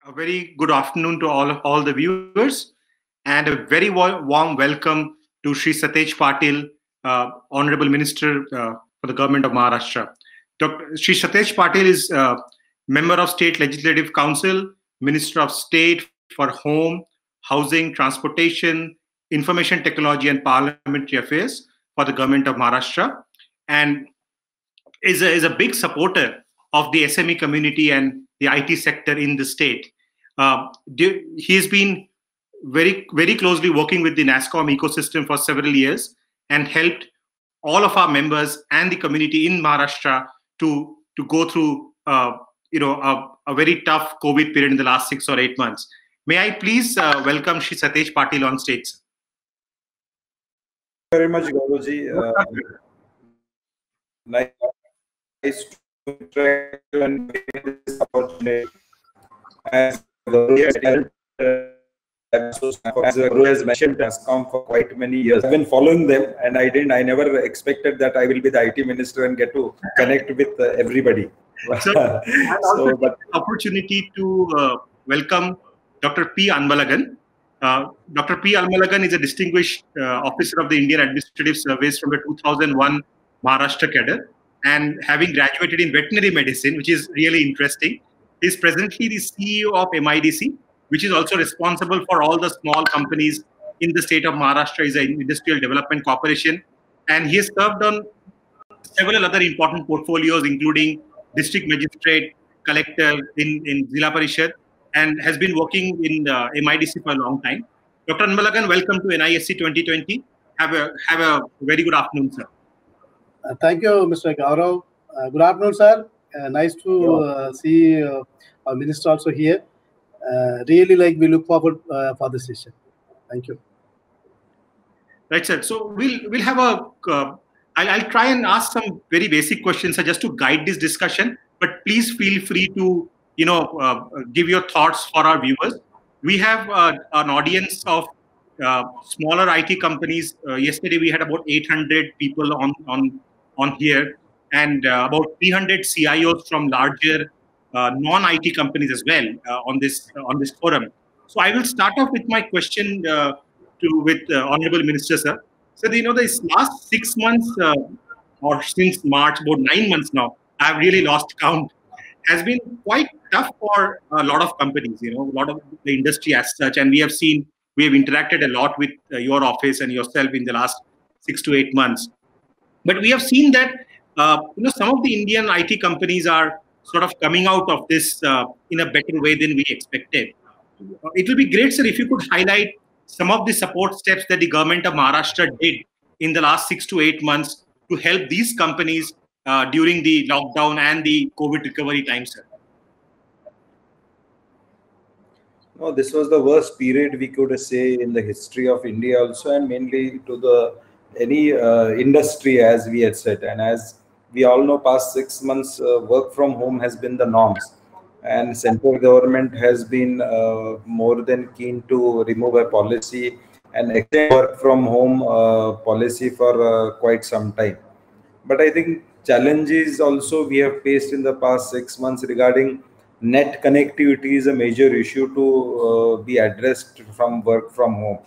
A very good afternoon to all the viewers, and a very warm welcome to Shri Satej Patil, Honorable Minister for the Government of Maharashtra. Shri Satej Patil is Member of State Legislative Council, Minister of State for Home, Housing, Transportation, Information Technology and Parliamentary Affairs for the Government of Maharashtra, and is a big supporter of the SME community and the IT sector in the state. He has been very closely working with the NASSCOM ecosystem for several years and helped all of our members and the community in Maharashtra to go through a very tough COVID period in the last 6 or 8 months. May I please welcome Shri Satej Patil on stage. Very much, Gauravji. Nice to interact and this opportunity. As Gaurav has mentioned, NASSCOM for quite many years. I've been following them, and I never expected that I will be the IT minister and get to connect with everybody. So, but opportunity to welcome Dr. P. Anbalagan. Dr. P. Anbalagan is a distinguished officer of the Indian Administrative Service from the 2001 Maharashtra cadre, and having graduated in veterinary medicine, which is really interesting. He is presently the CEO of MIDC, which is also responsible for all the small companies in the state of Maharashtra. Is an industrial development corporation, and he has served on several other important portfolios, including district magistrate, collector in Zilla Parishad, and has been working in MIDC for a long time. Dr. Anbalagan, welcome to NISC 2020. Have a very good afternoon, sir. Thank you, Mr. Gaurav. Good afternoon, sir. Nice to see our minister also here. Really, we look forward for this session. Thank you. Right, sir. So we'll have I'll try and ask some very basic questions, sir, just to guide this discussion. But please feel free to give your thoughts for our viewers. We have an audience of smaller IT companies. Yesterday we had about 800 people on here, and about 300 CIOs from larger non-IT companies as well on this forum. So I will start off with my question with Honorable Minister, sir. So this last 6 months or since March, about 9 months now, I've really lost count, has been quite tough for a lot of companies, a lot of the industry as such. And we have interacted a lot with your office and yourself in the last 6 to 8 months. But we have seen that, some of the Indian IT companies are sort of coming out of this in a better way than we expected. It will be great, sir, if you could highlight some of the support steps that the government of Maharashtra did in the last 6 to 8 months to help these companies during the lockdown and the COVID recovery time, sir. No, this was the worst period we could say in the history of India also, and mainly to any industry, as we had said. And as we all know, past 6 months work from home has been the norms, and central government has been more than keen to remove a policy and extend work from home policy for quite some time. But I think challenges also we have faced in the past 6 months regarding net connectivity is a major issue to be addressed from work from home.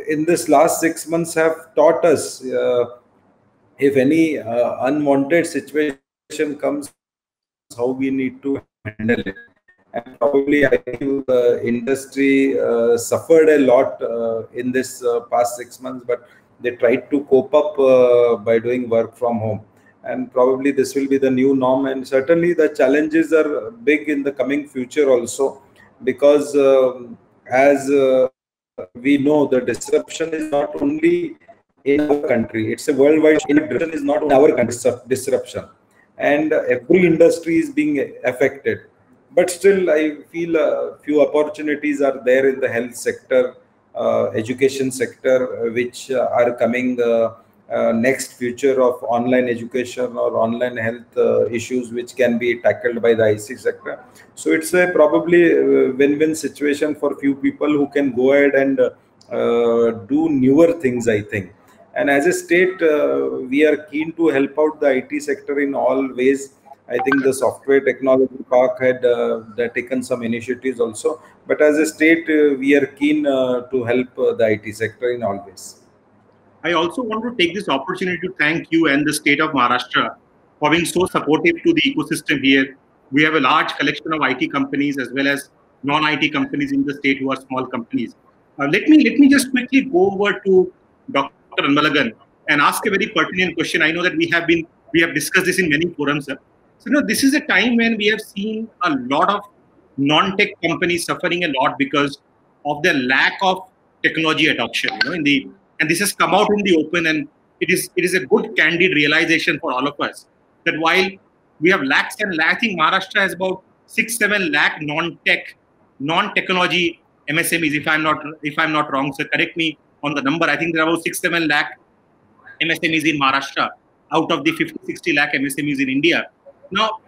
In this last 6 months have taught us if any unwanted situation comes, how we need to handle it. And probably I think the industry suffered a lot in this past 6 months, but they tried to cope up by doing work from home. And probably this will be the new norm. And certainly the challenges are big in the coming future also, because as we know, the disruption is not only in our country, it's a worldwide disruption, is not our disruption. And every industry is being affected. But still, I feel a few opportunities are there in the health sector, education sector, which are coming next future of online education or online health issues, which can be tackled by the IC sector. So it's a probably win-win situation for few people who can go ahead and do newer things, I think. And as a state, we are keen to help out the IT sector in all ways I think the software technology park had taken some initiatives also. But as a state, we are keen to help the IT sector in all ways. I also want to take this opportunity to thank you and the state of Maharashtra for being so supportive to the ecosystem here. We have a large collection of IT companies as well as non-IT companies in the state who are small companies. Let me just quickly go over to Dr. Anbalagan and ask a very pertinent question. I know that we have discussed this in many forums, sir. So, this is a time when we have seen a lot of non-tech companies suffering a lot because of their lack of technology adoption. And this has come out in the open, and it is a good candid realization for all of us that while we have lakhs and lakhs, I think Maharashtra has about 6-7 lakh non-technology MSMEs. If I'm not wrong, so correct me on the number. I think there are about 6-7 lakh MSMEs in Maharashtra out of the 50-60 lakh MSMEs in India. Now,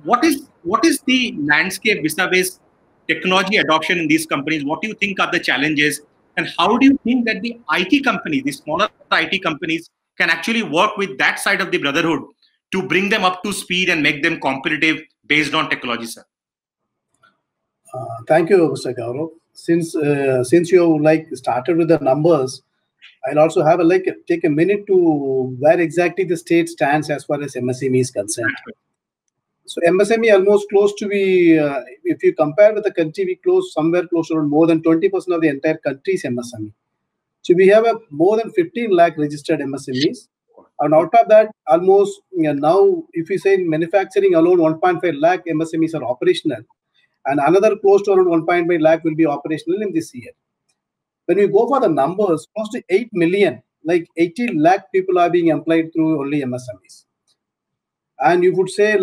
what is the landscape vis-a-vis technology adoption in these companies? What do you think are the challenges? And how do you think that the IT companies, the smaller IT companies, can actually work with that side of the brotherhood to bring them up to speed and make them competitive based on technology, sir? Thank you, Mr. Gaurav. Since you started with the numbers, I'll also have take a minute to where exactly the state stands as far as MSME is concerned. So MSME almost close to be, if you compare with the country, we somewhere close to more than 20% of the entire country's MSME. So we have more than 15 lakh registered MSMEs. And out of that, almost now, if you say in manufacturing alone, 1.5 lakh MSMEs are operational. And another close to around 1.5 lakh will be operational in this year. When we go for the numbers, close to 8 million, 80 lakh people are being employed through only MSMEs. And you would say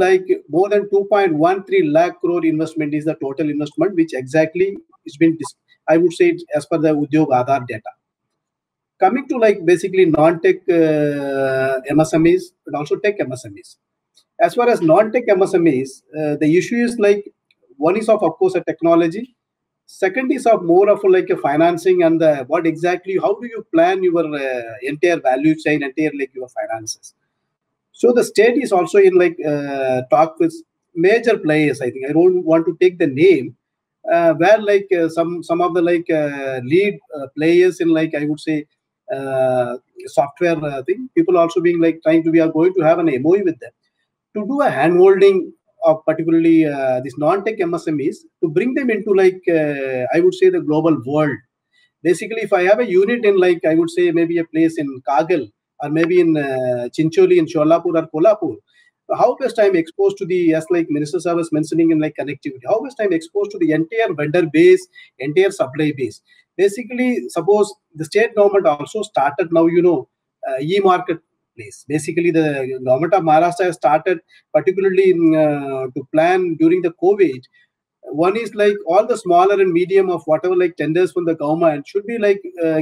more than 2.13 lakh crore investment is the total investment, which exactly has been, I would say, as per the Udyog Aadhaar data. Coming to basically non-tech MSMEs and also tech MSMEs. As far as non-tech MSMEs, the issue is one is of course a technology. Second is of more of a financing and what exactly, how do you plan your entire value chain, entire your finances. So the state is also in talk with major players. I think I don't want to take the name, where some of the lead players in I would say software thing. People also being we are going to have an MOU with them to do a handholding of particularly these non-tech MSMEs to bring them into I would say the global world. Basically, if I have a unit in I would say maybe a place in Kagal, or maybe in Chincholi, in Sholapur or Kolhapur, how best I'm exposed to the, as Minister Sir was mentioning in connectivity, how best I'm exposed to the entire vendor base, entire supply base. Basically, suppose the state government also started now, e-marketplace. Basically, the government of Maharashtra has started particularly to plan during the COVID. One is all the smaller and medium of whatever tenders from the government should be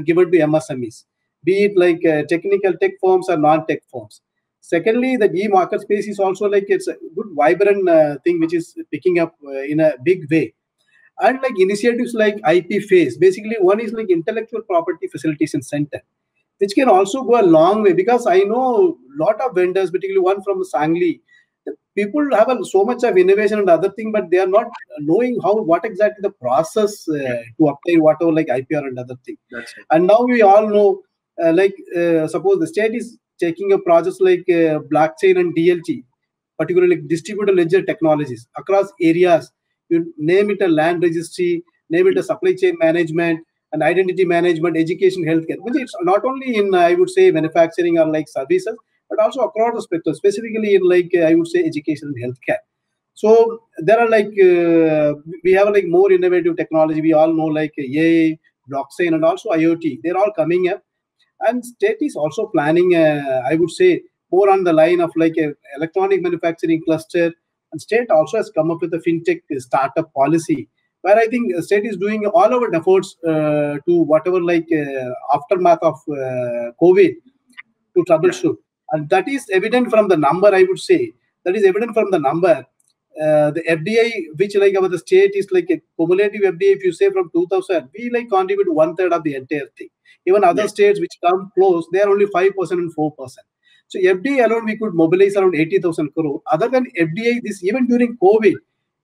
given to MSMEs. Be it technical tech firms or non-tech firms. Secondly, the e-market space is also it's a good vibrant thing which is picking up in a big way. And initiatives like IP phase. Basically, one is intellectual property facilities and center, which can also go a long way, because I know a lot of vendors, particularly one from Sangli. People have so much of innovation and other thing, but they are not knowing what exactly the process to obtain whatever IPR and other thing. Right. And now we all know, suppose the state is taking a projects blockchain and DLT, particularly distributed ledger technologies across areas. You name it a land registry, name it a supply chain management and identity management, education, healthcare. Which it's not only in I would say manufacturing or services, but also across the spectrum, specifically in I would say education and healthcare. So there are we have more innovative technology. We all know AI, blockchain, and also IoT. They're all coming up, and state is also planning. I would say more on the line of a electronic manufacturing cluster. And state also has come up with a fintech startup policy, where I think the state is doing all our efforts to whatever aftermath of COVID to troubleshoot. And that is evident from the number, I would say. That is evident from the number. The FDI, which the state is a cumulative FDI, if you say from 2000, we contribute 1/3 of the entire thing. Even other states which come close, they are only 5% and 4%. So FDI alone, we could mobilize around 80,000 crore. Other than FDI, this even during COVID,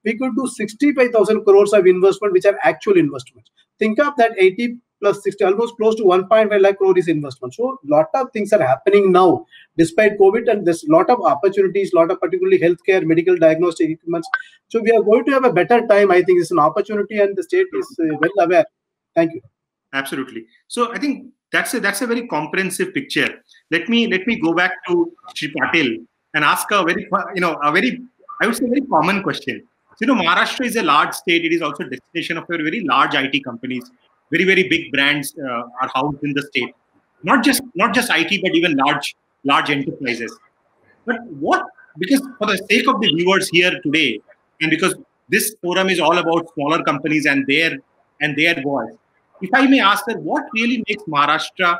we could do 65,000 crores of investment, which are actual investments. Think of that 80 plus 60, almost close to 1.5 lakh crore is investment. So lot of things are happening now, despite COVID, and there's a lot of opportunities, lot of particularly healthcare, medical diagnostic equipments. So we are going to have a better time. I think it's an opportunity, and the state is well aware. Thank you. Absolutely. So I think that's a very comprehensive picture. Let me go back to Shri Patil and ask a very I would say very common question. So, Maharashtra is a large state. It is also a destination of very large IT companies. Very, very big brands are housed in the state. Not just IT, but even large enterprises. But because for the sake of the viewers here today, and because this forum is all about smaller companies and their voice, if I may ask that, what really makes Maharashtra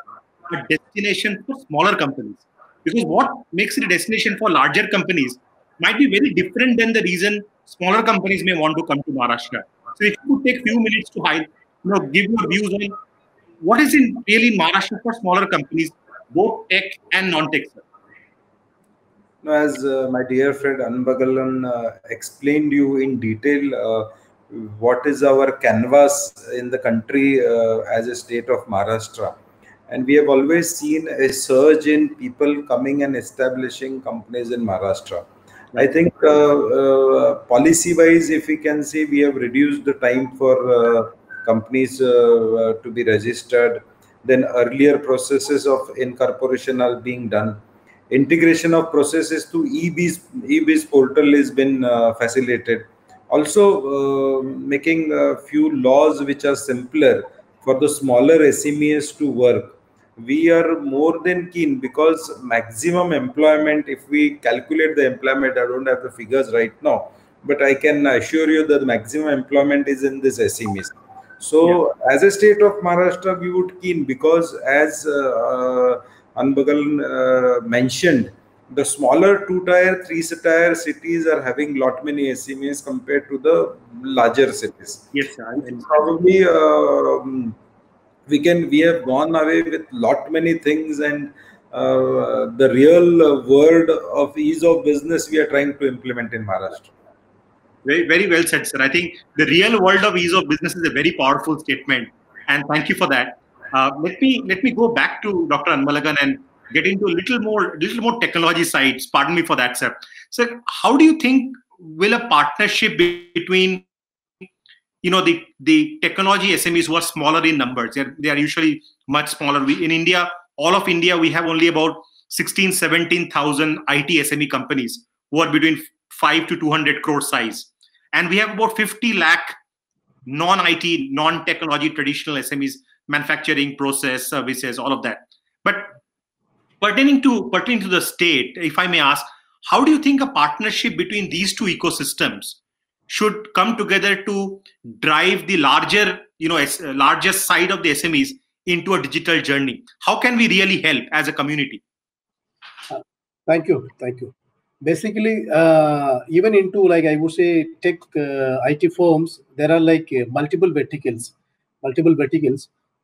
a destination for smaller companies? Because what makes it a destination for larger companies might be very different than the reason smaller companies may want to come to Maharashtra. So if you could take a few minutes to give your views on what is really Maharashtra for smaller companies, both tech and non-tech. As my dear friend Anbalagan explained you in detail, what is our canvas in the country as a state of Maharashtra. And we have always seen a surge in people coming and establishing companies in Maharashtra. I think policy-wise, if we can say, we have reduced the time for companies to be registered. Then earlier processes of incorporation are being done. Integration of processes to e-biz portal has been facilitated. Also, making a few laws which are simpler for the smaller SMEs to work. We are more than keen, because maximum employment, if we calculate the employment, I don't have the figures right now, but I can assure you that the maximum employment is in this SMEs. So as a state of Maharashtra, we would keen, because as Anbalagan mentioned, the smaller 2-tier, 3-tier cities are having lot many SMEs compared to the larger cities. Yes, sir. Probably we have gone away with lot many things, and the real world of ease of business we are trying to implement in Maharashtra. Very, very well said, sir. I think the real world of ease of business is a very powerful statement, and thank you for that. Let me go back to Dr. Anbalagan and get into a little more technology sides. Pardon me for that, sir. So, how do you think will a partnership between the technology SMEs who are smaller in numbers? They are usually much smaller. In India, all of India, we have only about 17,000 IT SME companies who are between 5 to 200 crore size, and we have about 50 lakh non-IT, non-technology traditional SMEs, manufacturing, process, services, all of that. But pertaining to the state, if I may ask, how do you think a partnership between these two ecosystems should come together to drive the largest side of the SMEs into a digital journey? How can we really help as a community? Thank you. Basically, even into, like, I would say, tech IT firms, there are like multiple verticals.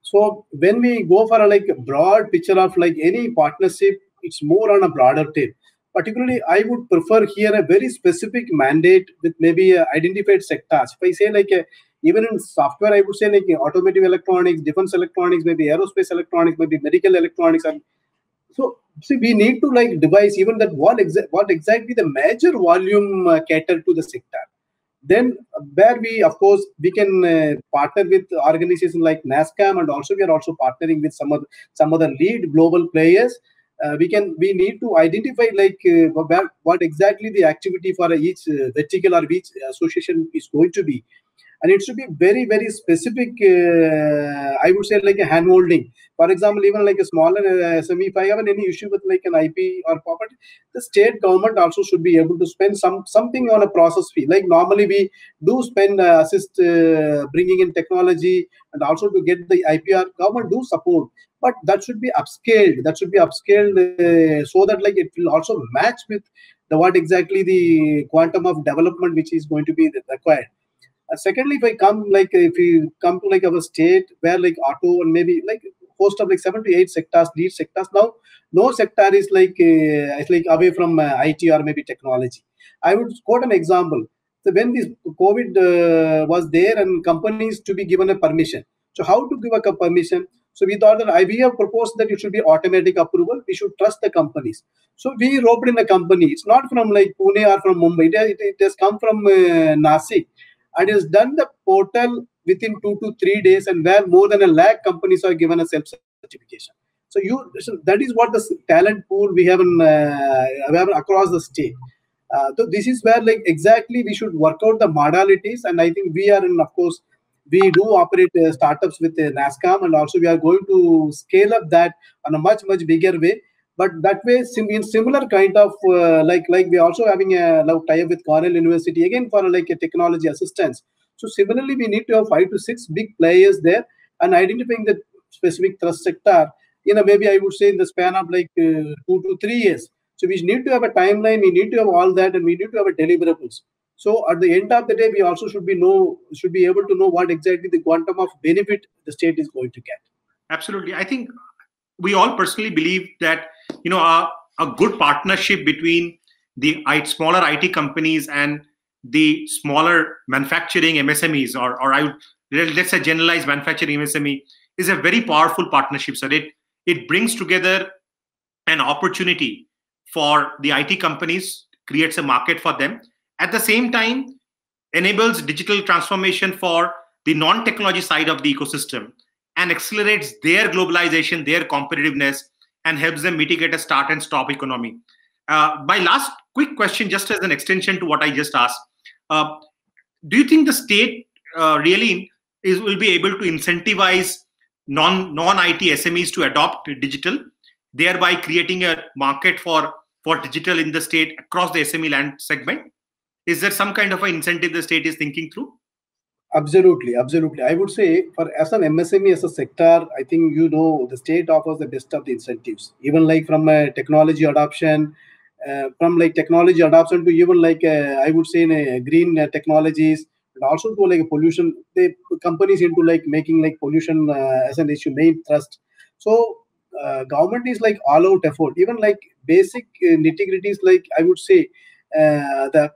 So when we go for a broad picture of like any partnership, it's more on a broader tape. Particularly, I would prefer here a very specific mandate with maybe identified sectors. If I say even in software, I would say like automotive electronics, defense electronics, maybe aerospace electronics, maybe medical electronics. And so, see, we need to devise even that what exactly the major volume cater to the sector. Then where we can partner with organizations like NASSCOM, and also we are also partnering with some other lead global players. We need to identify what exactly the activity for each vertical or each association is going to be. And it should be very, very specific, I would say, like a hand-holding. For example, even like a smaller SME, if I have any issue with like an IP or property, the state government also should be able to spend something on a process fee. Like normally we do spend, assist bringing in technology, and also to get the IPR, government do support. But that should be upscaled. So that like it will also match with what exactly the quantum of development which is going to be required. Secondly, if we come to like our state where like auto and maybe like host of like 7 to 8 sectors, lead sectors. Now, no sector is like it's like away from IT or maybe technology. I would quote an example. So when this COVID was there and companies to be given a permission. So how to give a permission? So we thought that we have proposed that it should be automatic approval. We should trust the companies. So we roped in a company. It's not from like Pune or from Mumbai. It has come from NASSC. And it has done the portal within 2 to 3 days, and where more than 1 lakh companies are given a self-certification. So that is what the talent pool we have across the state. So this is where like exactly we should work out the modalities, and I think we are in, of course, we do operate startups with NASSCOM, and also we are going to scale up that on a much bigger way. But that way, in similar kind of like we are also having a tie-up with Cornell University again for like a technology assistance. So similarly, we need to have 5 to 6 big players there and identifying the specific thrust sector. Maybe I would say in the span of like 2 to 3 years. So we need to have a timeline, we need to have all that, and we need to have a deliverables. So at the end of the day, we also should be able to know what exactly the quantum of benefit the state is going to get. Absolutely. I think we all personally believe that a good partnership between the smaller IT companies and the smaller manufacturing MSMEs, or let's say generalized manufacturing MSME, is a very powerful partnership. So it brings together an opportunity for the IT companies, creates a market for them. At the same time, enables digital transformation for the non-technology side of the ecosystem and accelerates their globalization, their competitiveness, and helps them mitigate a start and stop economy. My last quick question, just as an extension to what I just asked, do you think the state really will be able to incentivize non-IT SMEs to adopt digital, thereby creating a market for digital in the state across the SME land segment? Is there some kind of an incentive the state is thinking through? Absolutely. I would say as an MSME, as a sector, I think the state offers the best of the incentives. Even like from technology adoption, to even like I would say in green technologies, and also to like pollution. The companies into like making like pollution as an issue main thrust. So government is like all out effort. Even like basic nitty-gritties, like I would say the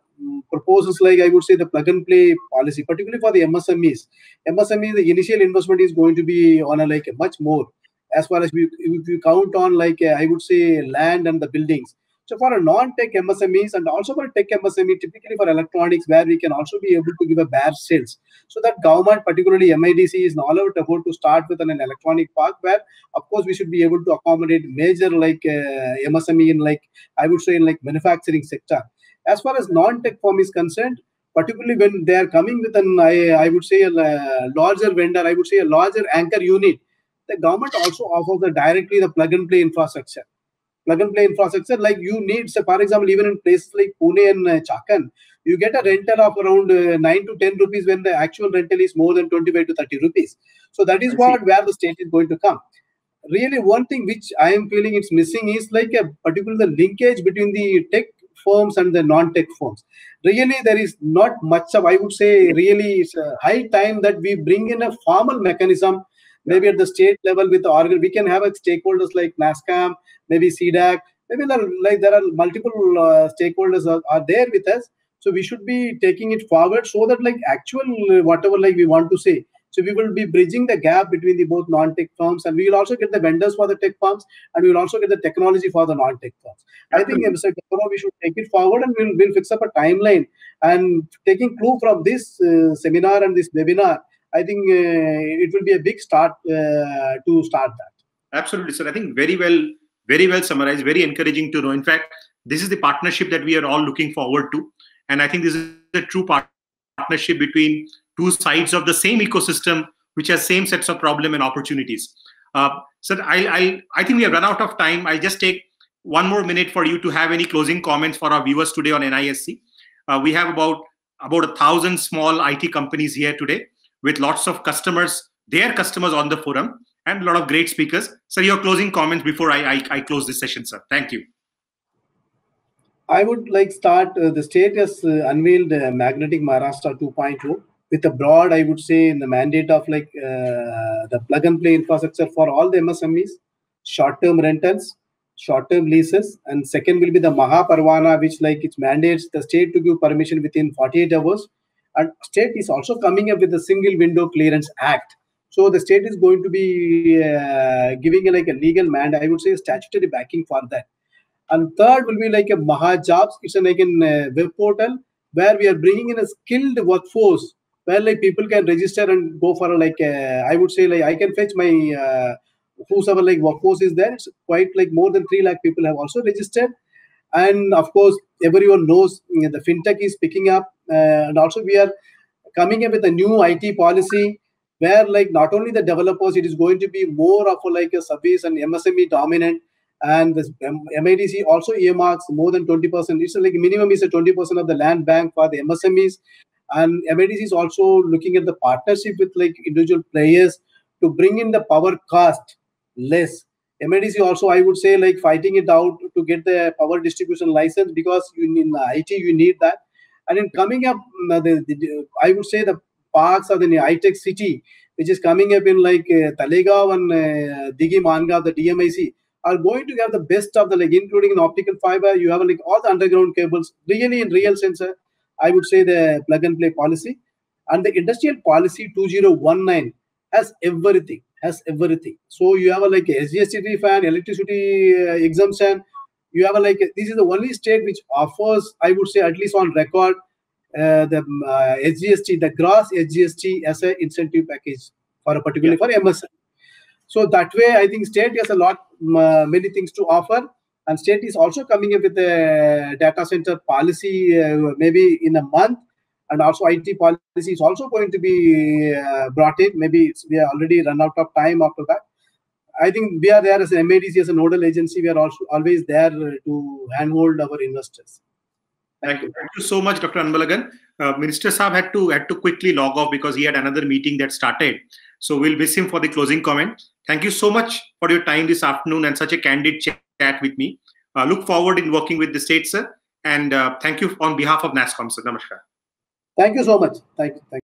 proposals, like I would say the plug and play policy, particularly for the MSMEs. The initial investment is going to be on a like much more, as far as if you count on like I would say land and the buildings. So for a non-tech MSMEs and also for a tech MSME, typically for electronics, where we can also be able to give a bare sales. So that government, particularly MIDC, is all out effort to start with an electronic park, where of course we should be able to accommodate major like MSME in like I would say in like manufacturing sector. As far as non-tech firm is concerned, particularly when they are coming with an I would say a larger vendor, I would say a larger anchor unit, the government also offers directly the plug and play infrastructure. Like you need, so for example, even in places like Pune and Chakan, you get a rental of around 9 to 10 rupees when the actual rental is more than 25 to 30 rupees. So that is where the state is going to come. Really, one thing which I am feeling it's missing is like a particular linkage between the tech firms and the non-tech firms. Really, there is not much of, I would say, really it's a high time that we bring in a formal mechanism, maybe at the state level with the we can have stakeholders like NASSCOM, maybe CDAC, maybe there are multiple stakeholders are there with us. So we should be taking it forward so that like actual whatever like we want to say. So we will be bridging the gap between the both non-tech firms, and we will also get the vendors for the tech firms, and we will also get the technology for the non-tech firms. I think Mr. Gaurav, we should take it forward, and we'll fix up a timeline. And taking clue from this seminar and this webinar, I think it will be a big start to start that. Absolutely, sir. I think very well summarized, very encouraging to know. In fact, this is the partnership that we are all looking forward to. And I think this is a true partnership between two sides of the same ecosystem, which has same sets of problem and opportunities. So I think we have run out of time. I'll just take one more minute for you to have any closing comments for our viewers today on NISC. We have about 1,000 small IT companies here today with lots of customers, their customers on the forum, and a lot of great speakers. So your closing comments before I close this session, sir. Thank you. I would like start, the state has unveiled Magnetic Maharashtra 2.0, with a broad, I would say, in the mandate of like the plug-and-play infrastructure for all the MSMEs, short-term rentals, short-term leases, and second will be the Mahaparvana, which like it mandates the state to give permission within 48 hours. And state is also coming up with the Single Window Clearance Act. So the state is going to be giving like a legal mandate, I would say, statutory backing for that. And third will be like a Maha Jobs. It's like a web portal where we are bringing in a skilled workforce where like people can register and go for like I would say like I can fetch my whosoever like workforce is there. It's quite like more than 3 lakh people have also registered. And of course, everyone knows the fintech is picking up, and also we are coming up with a new IT policy where like not only the developers, it is going to be more of a, like a service and MSME dominant, and this MIDC also earmarks more than 20%. It's like minimum is a 20% of the land bank for the MSMEs, and MIDC is also looking at the partnership with like individual players to bring in the power cost less. MIDC also, I would say, like fighting it out to get the power distribution license, because in IT you need that. And in coming up, I would say the parks of the high-tech city, which is coming up in like Talegaon and Digi Mangaon, the DMIC, are going to have the best of the like, including an optical fiber. You have like all the underground cables. Really, in real sense, I would say the plug-and-play policy. And the industrial policy 2019 has everything. So you have a like SGST refund, electricity exemption. You have a like, this is the only state which offers, I would say, at least on record, the SGST, the gross SGST as an incentive package for a particularly for MSM. So that way, I think state has a lot, many things to offer, and state is also coming up with a data center policy maybe in a month. And also IT policy is also going to be brought in. Maybe we are already run out of time after that. I think we are there as an MIDC, as a nodal agency. We are also always there to handhold our investors. Thank you. Thank you so much, Dr. Anbalagan. Minister Saab had to quickly log off because he had another meeting that started. So we'll miss him for the closing comment. Thank you so much for your time this afternoon and such a candid chat with me. Look forward in working with the state, sir. And thank you on behalf of NASSCOM, sir. Namaskar. Thank you so much. Thank you.